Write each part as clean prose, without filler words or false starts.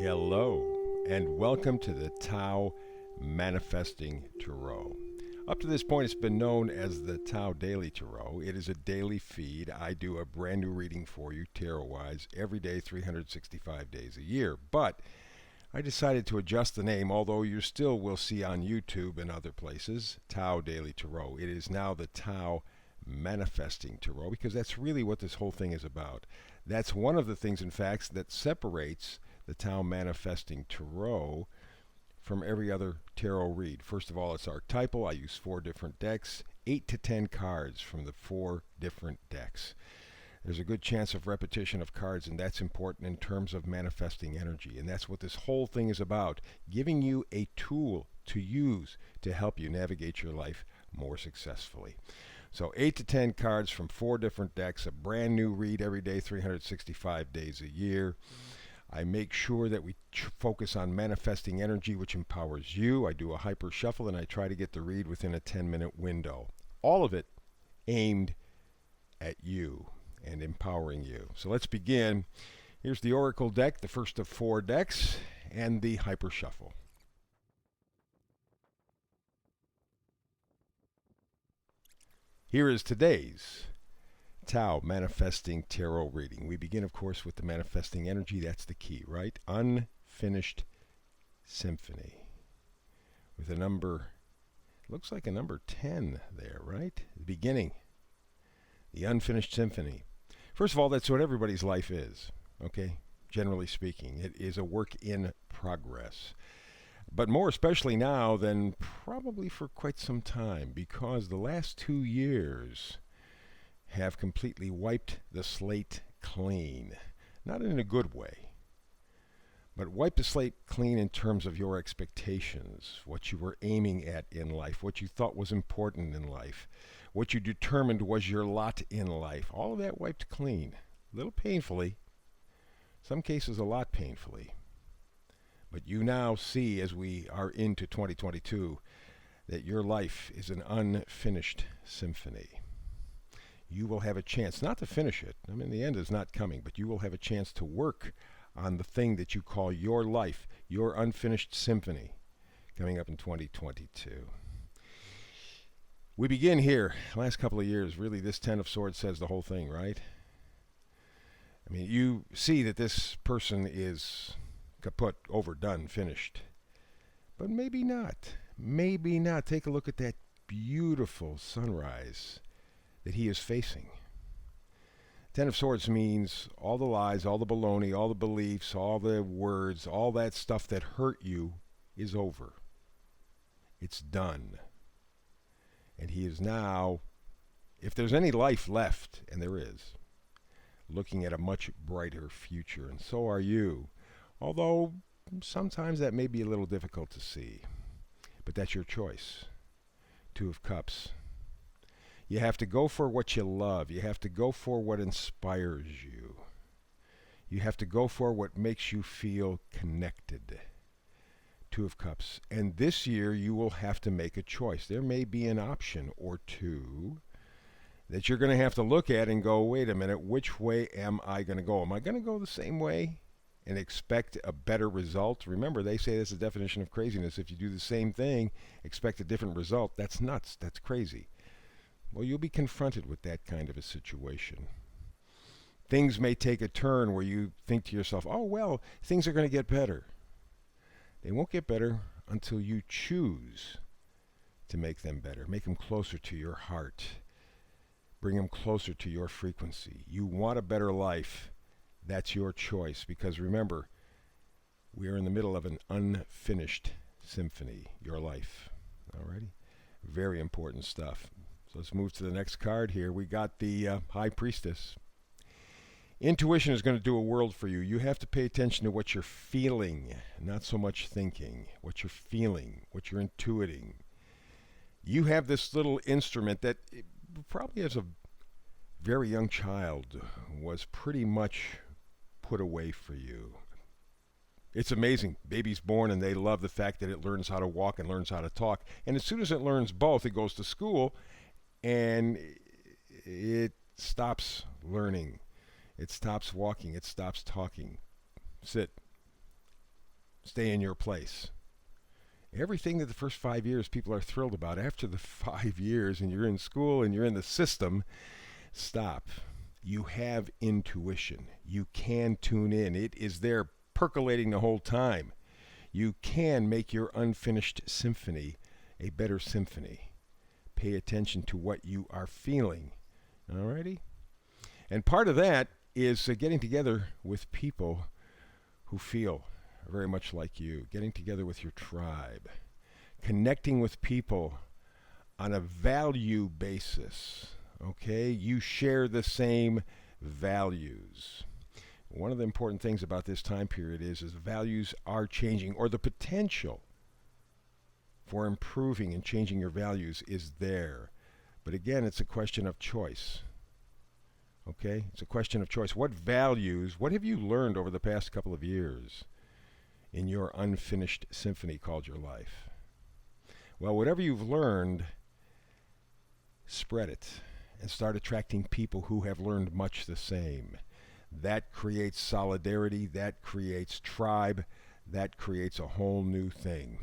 Hello, and welcome to the Tao Manifesting Tarot. Up to this point, it's been known as the Tao Daily Tarot. It is a daily feed. I do a brand new reading for you, tarot-wise, every day, 365 days a year. But I decided to adjust the name, although you still will see on YouTube and other places, Tao Daily Tarot. It is now the Tao Manifesting Tarot, because that's really what this whole thing is about. That's one of the things, in fact, that separates the Tao Manifesting Tarot from every other tarot read. First of all, it's archetypal. I use 4 different decks, 8 to 10 cards from the 4 different decks. There's a good chance of repetition of cards, and that's important in terms of manifesting energy. And that's what this whole thing is about, giving you a tool to use to help you navigate your life more successfully. So 8 to 10 cards from 4 different decks, a brand new read every day, 365 days a year. I make sure that we focus on manifesting energy, which empowers you. I do a hyper shuffle, and I try to get the read within a 10-minute window. All of it aimed at you and empowering you. So let's begin. Here's the Oracle deck, the first of 4 decks, and the hyper shuffle. Here is today's Tao Manifesting Tarot reading. We begin, of course, with the manifesting energy. That's the key, right? Unfinished Symphony. With a number, looks like a number 10 there, right? The beginning. The Unfinished Symphony. First of all, that's what everybody's life is, okay? Generally speaking, it is a work in progress. But more especially now than probably for quite some time, because the last 2 years have completely wiped the slate clean. Not in a good way, but wipe the slate clean in terms of your expectations, what you were aiming at in life, what you thought was important in life, what you determined was your lot in life. All of that wiped clean, a little painfully, some cases a lot painfully. But you now see, as we are into 2022, that your life is an unfinished symphony. You will have a chance, not to finish it. I mean, the end is not coming, but you will have a chance to work on the thing that you call your life, your unfinished symphony, coming up in 2022. We begin here. Last couple of years, really, this 10 of Swords says the whole thing, right? I mean, you see that this person is kaput, overdone, finished. But maybe not. Maybe not. Take a look at that beautiful sunrise that he is facing. 10 of Swords means all the lies, all the baloney, all the beliefs, all the words, all that stuff that hurt you is over. It's done. And he is now, if there's any life left, and there is, looking at a much brighter future. And so are you. Although sometimes that may be a little difficult to see. But that's your choice. 2 of Cups. You have to go for what you love. You have to go for what inspires you. You have to go for what makes you feel connected. 2 of Cups. And this year you will have to make a choice. There may be an option or two that you're going to have to look at and go, wait a minute, which way am I going to go? Am I going to go the same way and expect a better result? Remember, they say that's the definition of craziness. If you do the same thing, expect a different result. That's nuts. That's crazy. Well, you'll be confronted with that kind of a situation. Things may take a turn where you think to yourself, oh, well, things are going to get better. They won't get better until you choose to make them better. Make them closer to your heart. Bring them closer to your frequency. You want a better life. That's your choice. Because remember, we are in the middle of an unfinished symphony, your life. Alrighty? Very important stuff. So let's move to the next card here. We got the High Priestess. Intuition is going to do a world for you. You have to pay attention to what you're feeling, not so much thinking. What you're feeling, what you're intuiting. You have this little instrument that probably as a very young child was pretty much put away for you. It's amazing. Baby's born and they love the fact that it learns how to walk and learns how to talk. And as soon as it learns both, it goes to school and it stops learning. It stops walking. It stops talking. Sit. Stay in your place. Everything that the first 5 years people are thrilled about, after the 5 years and you're in school and you're in the system, stop. You have intuition. You can tune in. It is there percolating the whole time. You can make your unfinished symphony a better symphony. Pay attention to what you are feeling. Alrighty? And part of that is getting together with people who feel very much like you. Getting together with your tribe. Connecting with people on a value basis. Okay? You share the same values. One of the important things about this time period is values are changing, or the potential for improving and changing your values is there. But again, it's a question of choice. Okay? It's a question of choice. What values, what have you learned over the past couple of years in your unfinished symphony called your life? Well, whatever you've learned, spread it and start attracting people who have learned much the same. That creates solidarity, that creates tribe, that creates a whole new thing.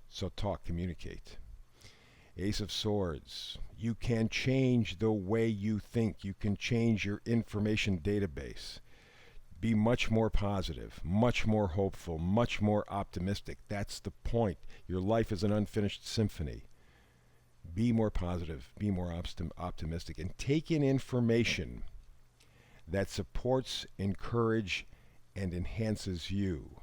So talk, communicate. Ace of Swords. You can change the way you think. You can change your information database. Be much more positive, much more hopeful, much more optimistic. That's the point. Your life is an unfinished symphony. Be more positive, be more optimistic, and take in information that supports, encourages, and enhances you.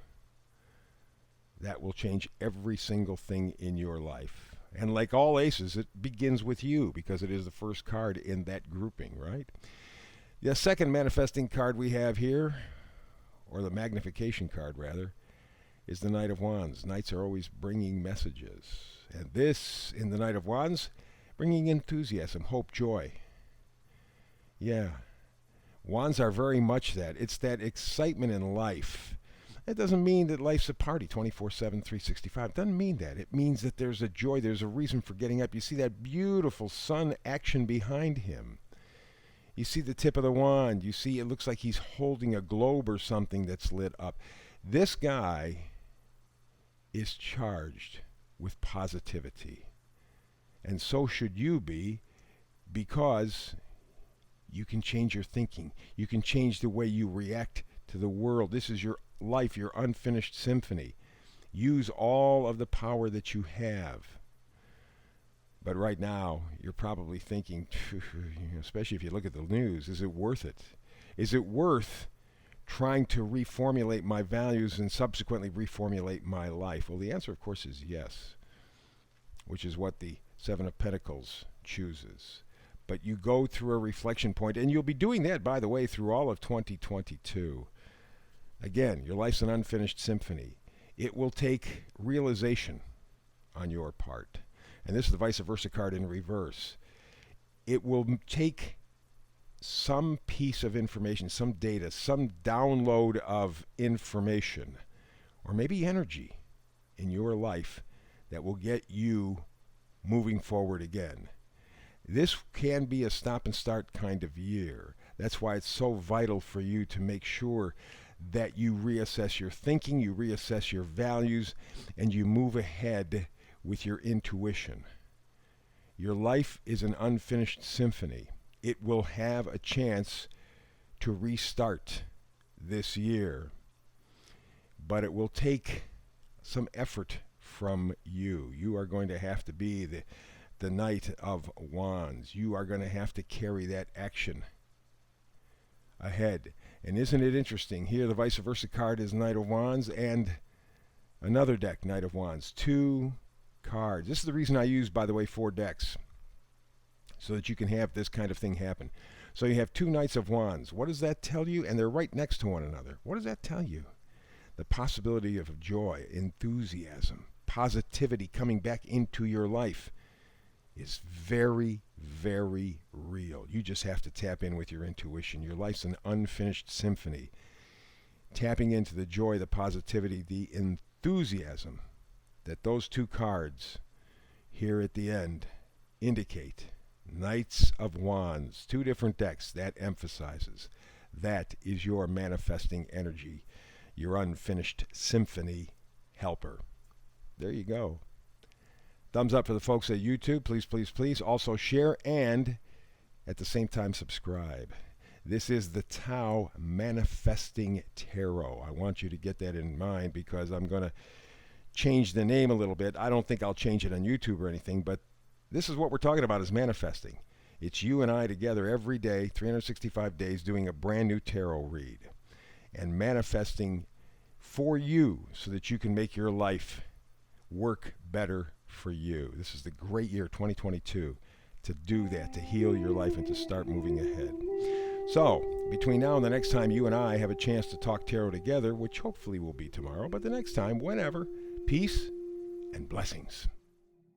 That will change every single thing in your life. And like all aces, it begins with you because it is the first card in that grouping, right? The second manifesting card we have here, or the magnification card rather, is the Knight of Wands. Knights are always bringing messages. And this, in the Knight of Wands, bringing enthusiasm, hope, joy. Yeah. Wands are very much that. It's that excitement in life. That doesn't mean that life's a party 24/7, 365. It doesn't mean that. It means that there's a joy, there's a reason for getting up. You see that beautiful sun action behind him. You see the tip of the wand. You see it looks like he's holding a globe or something that's lit up. This guy is charged with positivity. And so should you be, because you can change your thinking. You can change the way you react to the world. This is your life, your unfinished symphony. Use all of the power that you have. But right now, you're probably thinking, especially if you look at the news, is it worth it? Is it worth trying to reformulate my values and subsequently reformulate my life? Well, the answer, of course, is yes, which is what the Seven of Pentacles chooses. But you go through a reflection point, and you'll be doing that, by the way, through all of 2022. Again, your life's an unfinished symphony. It will take realization on your part. And this is the vice versa card in reverse. It will take some piece of information, some data, some download of information, or maybe energy in your life that will get you moving forward again. This can be a stop and start kind of year. That's why it's so vital for you to make sure that you reassess your thinking, you reassess your values, and you move ahead with your intuition. Your life is an unfinished symphony. It will have a chance to restart this year, but it will take some effort from you. You are going to have to be the Knight of Wands. You are going to have to carry that action ahead. And isn't it interesting? Here the vice versa card is Knight of Wands, and another deck, Knight of Wands. Two cards. This is the reason I use, by the way, 4 decks, so that you can have this kind of thing happen. So you have 2 Knights of Wands. What does that tell you? And they're right next to one another. What does that tell you? The possibility of joy, enthusiasm, positivity coming back into your life is very, very real. You just have to tap in with your intuition. Your life's an unfinished symphony. Tapping into the joy, the positivity, the enthusiasm that those 2 cards here at the end indicate. Knights of Wands, 2 different decks. That emphasizes. That is your manifesting energy, your unfinished symphony helper. There you go. Thumbs up for the folks at YouTube. Please, please, please. Also share and at the same time subscribe. This is the Tao Manifesting Tarot. I want you to get that in mind because I'm going to change the name a little bit. I don't think I'll change it on YouTube or anything, but this is what we're talking about, is manifesting. It's you and I together every day, 365 days, doing a brand new tarot read and manifesting for you so that you can make your life work better for you. This is the great year, 2022, to do that, to heal your life and to start moving ahead. So, between now and the next time you and I have a chance to talk tarot together, which hopefully will be tomorrow, but the next time, whenever, peace and blessings.